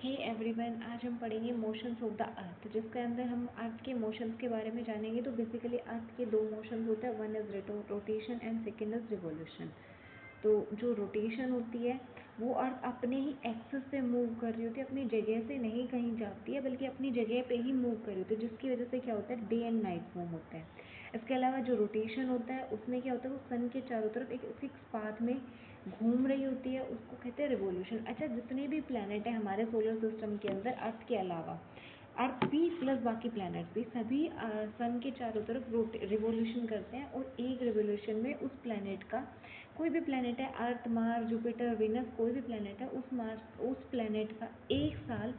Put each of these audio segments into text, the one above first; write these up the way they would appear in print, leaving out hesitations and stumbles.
Hey everyone, आज हम पढ़ेंगे मोशंस ऑफ द अर्थ, जिसके अंदर हम अर्थ के मोशंस के बारे में जानेंगे। तो बेसिकली अर्थ के दो मोशंस होते हैं, one is rotation and second is revolution. तो जो रोटेशन होती है वो अर्थ अपने ही एक्सिस पे मूव कर रही होती है, अपनी जगह से नहीं कहीं जाती है बल्कि अपनी जगह पे ही मूव कर रही होती है, जिसकी वजह से क्या होता है, डे एंड नाइट फॉर्म होता है। इसके अलावा जो रोटेशन होता है उसमें क्या होता है, वो सन के चारों तरफ एक फिक्स पाथ में घूम रही होती है, उसको कहते हैं रिवोल्यूशन। अच्छा, जितने भी प्लैनेट है हमारे सोलर सिस्टम के अंदर अर्थ के अलावा, अर्थ भी प्लस बाकी प्लैनेट्स भी सभी सन के चारों तरफ रिवोल्यूशन करते हैं, और एक रिवोल्यूशन में उस प्लैनेट का, कोई भी प्लैनेट है, अर्थ, मार्स, जुपिटर, वीनस, कोई भी प्लैनेट है, उस प्लैनेट का एक साल,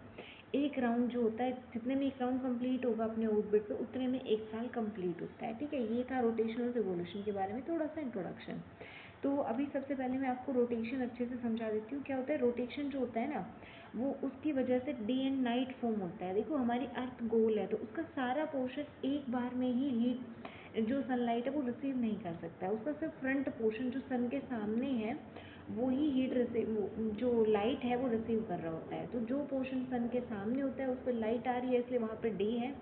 एक राउंड जो होता है, जितने में एक राउंड कंप्लीट होगा अपने ऑर्बिट पे, उतने में एक साल कंप्लीट होता है। ठीक है, ये था रोटेशनल रिवोल्यूशन के बारे में थोड़ा सा इंट्रोडक्शन। तो अभी सबसे पहले मैं आपको रोटेशन अच्छे से समझा देती हूँ। क्या होता है रोटेशन, जो होता है ना, वो उसकी वजह से डे एंड नाइट फॉर्म होता है। देखो, हमारी अर्थ गोल है तो उसका सारा पोर्शन एक बार में ही हीट, जो सनलाइट है वो रिसीव नहीं कर सकता है। उसका सिर्फ फ्रंट पोर्शन जो सन के सामने है वो ही हीट रिसीव, जो लाइट है वो रिसीव कर रहा होता है। तो जो पोर्शन सन के सामने होता है उस पर लाइट आ रही है, इसलिए वहाँ पे डे है,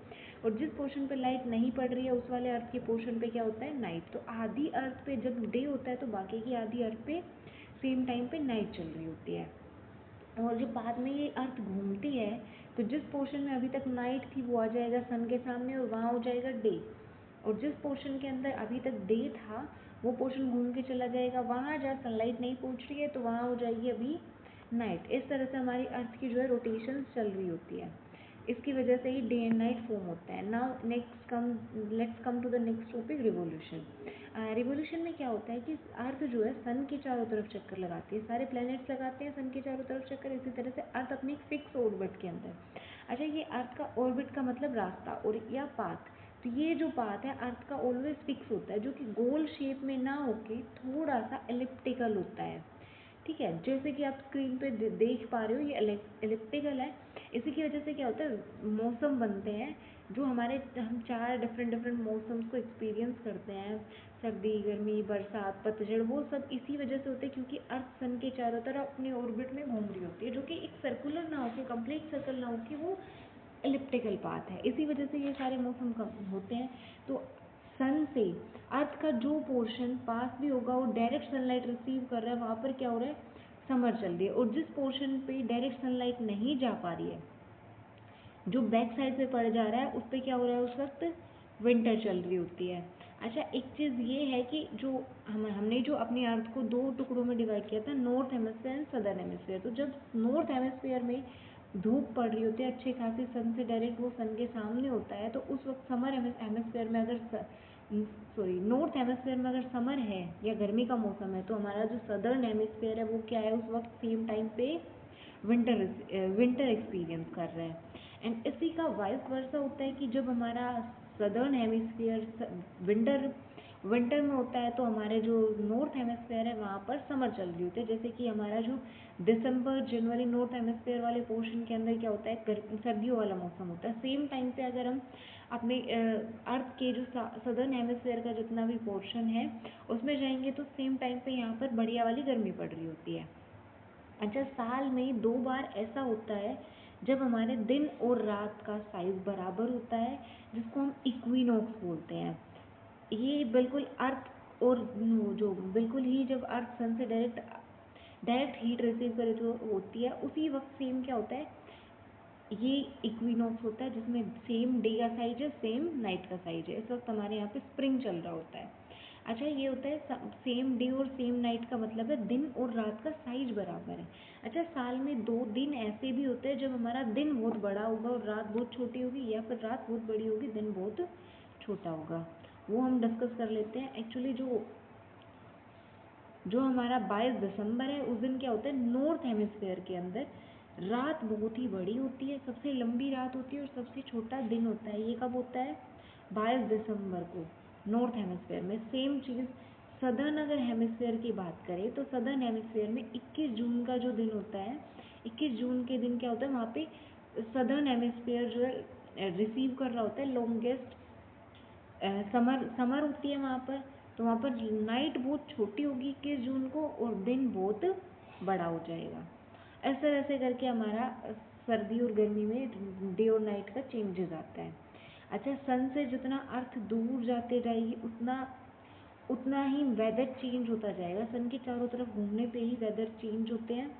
और जिस पोर्शन पे लाइट नहीं पड़ रही है उस वाले अर्थ के पोर्शन पे क्या होता है, नाइट। तो आधी अर्थ पे जब डे होता है तो बाकी की आधी अर्थ पे सेम टाइम पे नाइट चल रही होती है। और जो बाद में ये अर्थ घूमती है तो जिस पोर्शन में अभी तक नाइट थी वो आ जाएगा सन के सामने और वहाँ हो जाएगा डे, और जिस पोर्शन के अंदर अभी तक डे था वो पोर्शन घूम के चला जाएगा वहाँ जहाँ सनलाइट नहीं पहुँच रही है, तो वहाँ हो जाएगी अभी नाइट। इस तरह से हमारी अर्थ की जो है रोटेशन चल रही होती है, इसकी वजह से ही डे एंड नाइट फॉर्म होता है। Now let's come to the next topic, revolution. Revolution में क्या होता है कि अर्थ जो है सन के चारों तरफ चक्कर लगाती है, सारे प्लैनेट्स लगाते हैं सन के चारों तरफ चक्कर, इसी तरह से अर्थ अपनी फिक्स ऑर्बिट के अंदर। अच्छा, ये अर्थ का ऑर्बिट का मतलब रास्ता और या पाथ, तो ये जो पाथ है अर्थ का ऑलवेज फिक्स होता है, जो कि गोल शेप में ना होके थोड़ा सा एलिप्टिकल होता है। ठीक है, जैसे कि आप स्क्रीन पे देख पा रहे हो, ये एलिप्टिकल है। इसी की वजह से क्या होता है, मौसम बनते हैं, जो हम चार डिफरेंट मौसम्स को एक्सपीरियंस करते हैं, सर्दी, गर्मी, बरसात, पतझड़, वो सब इसी वजह से होते हैं क्योंकि अर्थ सन के चारों तरफ अपने ऑर्बिट में घूम रही होती है, जो कि एक सर्कुलर ना होके, कंप्लीट सर्कल ना होके, वो एलिप्टिकल पाथ है। इसी वजह से ये सारे मौसम होते हैं। तो सन से अर्थ का जो पोर्शन पास भी होगा वो डायरेक्ट सनलाइट रिसीव कर रहा है, वहाँ पर क्या हो रहा है, समर चल रही है। और जिस पोर्शन पे डायरेक्ट सनलाइट नहीं जा पा रही है, जो बैक साइड पे पड़ जा रहा है, उस पर क्या हो रहा है, उस वक्त विंटर चल रही होती है। अच्छा, एक चीज़ ये है कि जो हमने जो अपनी अर्थ को दो टुकड़ों में डिवाइड किया था, north hemisphere and southern hemisphere. तो जब नॉर्थ हेमिस्फीयर में धूप पड़ रही होती है अच्छी खासी, सन से डायरेक्ट वो सन के सामने होता है, तो उस वक्त समर हेमिस्फीयर में अगर नॉर्थ हेमिस्फीयर में अगर समर है या गर्मी का मौसम है, तो हमारा जो सदर्न हेमिस्फीयर है वो क्या है, उस वक्त सेम टाइम पे विंटर एक्सपीरियंस कर रहा है। एंड इसी का वाइस वर्सा होता है कि जब हमारा सदर्न हेमिस्फीयर विंटर में होता है, तो हमारे जो नॉर्थ हेमिस्फीयर है वहाँ पर समर चल रही होती है। जैसे कि हमारा जो दिसंबर जनवरी नॉर्थ हेमिस्फीयर वाले पोर्शन के अंदर क्या होता है, सर्दियों वाला मौसम होता है। सेम टाइम पे अगर हम अपने अर्थ के जो सदर्न हेमिस्फीयर का जितना भी पोर्शन है उसमें जाएंगे, तो सेम टाइम पे यहाँ पर बढ़िया वाली गर्मी पड़ रही होती है। अच्छा, साल में 2 बार ऐसा होता है जब हमारे दिन और रात का साइज बराबर होता है, जिसको हम इक्विनॉक्स बोलते हैं। ये बिल्कुल अर्थ और जो बिल्कुल ही जब अर्थ सन से डायरेक्ट हीट रिसीव करे जो होती है, उसी वक्त सेम क्या होता है, ये इक्विनॉक्स होता है, जिसमें सेम डे का साइज है, सेम नाइट का साइज है। इस वक्त हमारे यहाँ पे स्प्रिंग चल रहा होता है। अच्छा, ये होता है सेम डे और सेम नाइट का मतलब है दिन और रात का साइज बराबर है। अच्छा, साल में 2 दिन ऐसे भी होते हैं जब हमारा दिन बहुत बड़ा होगा और रात बहुत छोटी होगी, या फिर रात बहुत बड़ी होगी, दिन बहुत छोटा होगा, वो हम डिस्कस कर लेते हैं। एक्चुअली जो हमारा 22 दिसंबर है, उस दिन क्या होता है, नॉर्थ हेमिस्फीयर के अंदर रात बहुत ही बड़ी होती है, सबसे लंबी रात होती है और सबसे छोटा दिन होता है। ये कब होता है, 22 दिसंबर को नॉर्थ हेमिस्फीयर में। सेम चीज़ सदर्न अगर हेमिस्फीयर की बात करें, तो सदर्न हेमिस्फीयर में 21 जून का जो दिन होता है, 21 जून के दिन क्या होता है, वहाँ पे सदर्न हेमिस्फीयर जो है रिसीव कर रहा होता है लॉन्गेस्ट समर होती है वहाँ पर। तो वहाँ पर नाइट बहुत छोटी होगी 21 जून को और दिन बहुत बड़ा हो जाएगा। ऐसे वैसे करके हमारा सर्दी और गर्मी में डे और नाइट का चेंजेस आता है। अच्छा, सन से जितना अर्थ दूर जाते जाएगी उतना ही वेदर चेंज होता जाएगा। सन के चारों तरफ घूमने पे ही वेदर चेंज होते हैं,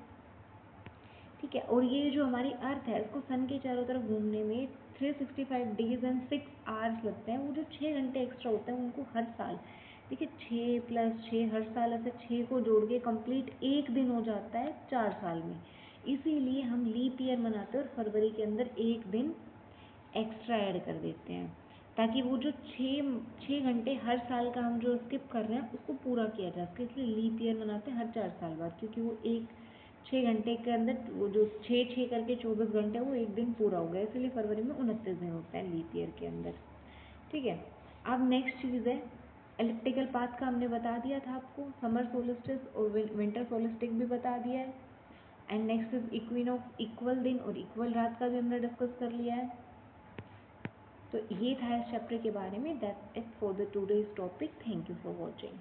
ठीक है। और ये जो हमारी अर्थ है इसको सन के चारों तरफ घूमने में 365 डेज एंड 6 आवर्स लगते हैं। वो जो 6 घंटे एक्स्ट्रा होते हैं उनको हर साल, देखिए 6 + 6 हर साल ऐसे 6 को जोड़ के कंप्लीट एक दिन हो जाता है 4 साल में। इसीलिए हम लीप ईयर मनाते हैं और फरवरी के अंदर एक दिन एक्स्ट्रा ऐड कर देते हैं, ताकि वो जो 6 घंटे हर साल का हम जो स्किप कर रहे हैं उसको पूरा किया जा सके। इसलिए लीप ईयर मनाते हैं हर 4 साल बाद, क्योंकि वो एक 6 घंटे के अंदर वो जो 6 करके 24 घंटे वो एक दिन पूरा हो गया, इसलिए फरवरी में 29 दिन होता है लीप ईयर के अंदर, ठीक है। अब नेक्स्ट चीज़ है एलिप्टिकल पाथ का, हमने बता दिया था आपको, समर सोलिस्टिस और विंटर सोलिस्टिक भी बता दिया है। And next is equinox, equal दिन और इक्वल रात का भी हमने डिस्कस कर लिया है। तो ये था इस चैप्टर के बारे में। That's it for the today's topic. Thank you for watching.